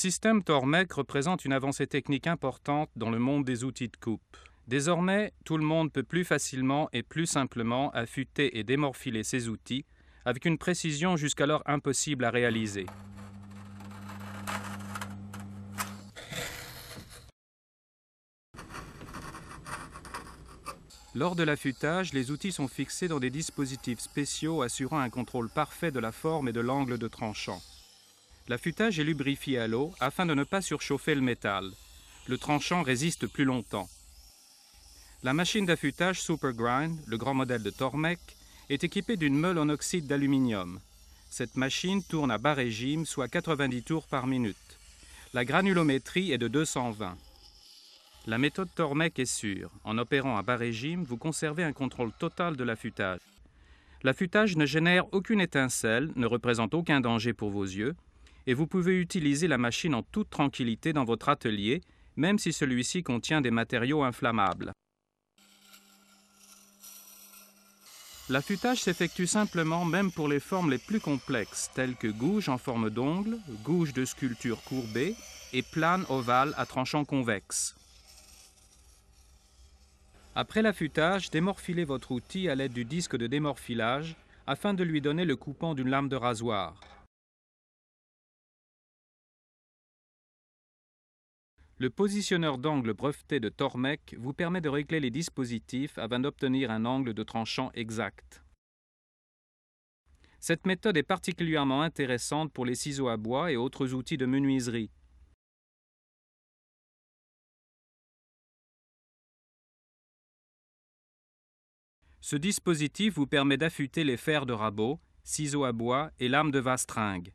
système Tormek représente une avancée technique importante dans le monde des outils de coupe. Désormais, tout le monde peut plus facilement et plus simplement affûter et démorphiler ses outils avec une précision jusqu'alors impossible à réaliser. Lors de l'affûtage, les outils sont fixés dans des dispositifs spéciaux assurant un contrôle parfait de la forme et de l'angle de tranchant. L'affûtage est lubrifié à l'eau afin de ne pas surchauffer le métal. Le tranchant résiste plus longtemps. La machine d'affûtage Supergrind, le grand modèle de Tormek, est équipée d'une meule en oxyde d'aluminium. Cette machine tourne à bas régime, soit 90 tours par minute. La granulométrie est de 220. La méthode Tormek est sûre. En opérant à bas régime, vous conservez un contrôle total de l'affûtage. L'affûtage ne génère aucune étincelle, ne représente aucun danger pour vos yeux, et vous pouvez utiliser la machine en toute tranquillité dans votre atelier, même si celui-ci contient des matériaux inflammables. L'affûtage s'effectue simplement même pour les formes les plus complexes, telles que gouges en forme d'ongle, gouges de sculpture courbée et planes ovales à tranchant convexe. Après l'affûtage, démorphilez votre outil à l'aide du disque de démorphilage afin de lui donner le coupant d'une lame de rasoir. Le positionneur d'angle breveté de Tormek vous permet de régler les dispositifs afin d'obtenir un angle de tranchant exact. Cette méthode est particulièrement intéressante pour les ciseaux à bois et autres outils de menuiserie. Ce dispositif vous permet d'affûter les fers de rabot, ciseaux à bois et lames de vastringue.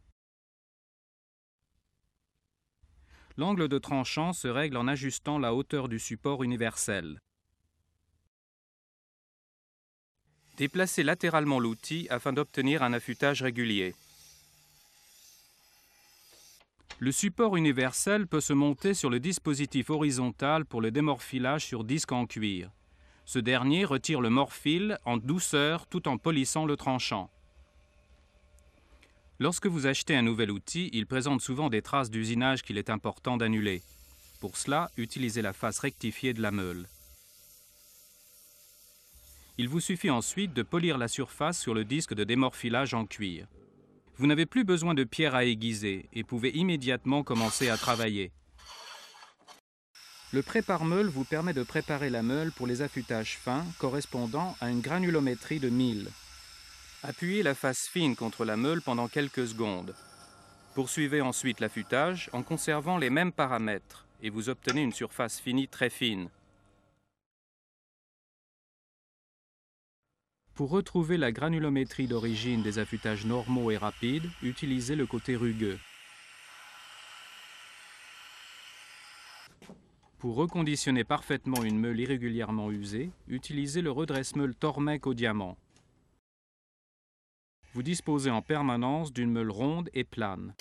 L'angle de tranchant se règle en ajustant la hauteur du support universel. Déplacez latéralement l'outil afin d'obtenir un affûtage régulier. Le support universel peut se monter sur le dispositif horizontal pour le démorphilage sur disque en cuir. Ce dernier retire le morphile en douceur tout en polissant le tranchant. Lorsque vous achetez un nouvel outil, il présente souvent des traces d'usinage qu'il est important d'annuler. Pour cela, utilisez la face rectifiée de la meule. Il vous suffit ensuite de polir la surface sur le disque de démorphilage en cuir. Vous n'avez plus besoin de pierre à aiguiser et pouvez immédiatement commencer à travailler. Le prépare-meule vous permet de préparer la meule pour les affûtages fins correspondant à une granulométrie de 1000. Appuyez la face fine contre la meule pendant quelques secondes. Poursuivez ensuite l'affûtage en conservant les mêmes paramètres et vous obtenez une surface finie très fine. Pour retrouver la granulométrie d'origine des affûtages normaux et rapides, utilisez le côté rugueux. Pour reconditionner parfaitement une meule irrégulièrement usée, utilisez le redresse-meule Tormek au diamant. Vous disposez en permanence d'une meule ronde et plane.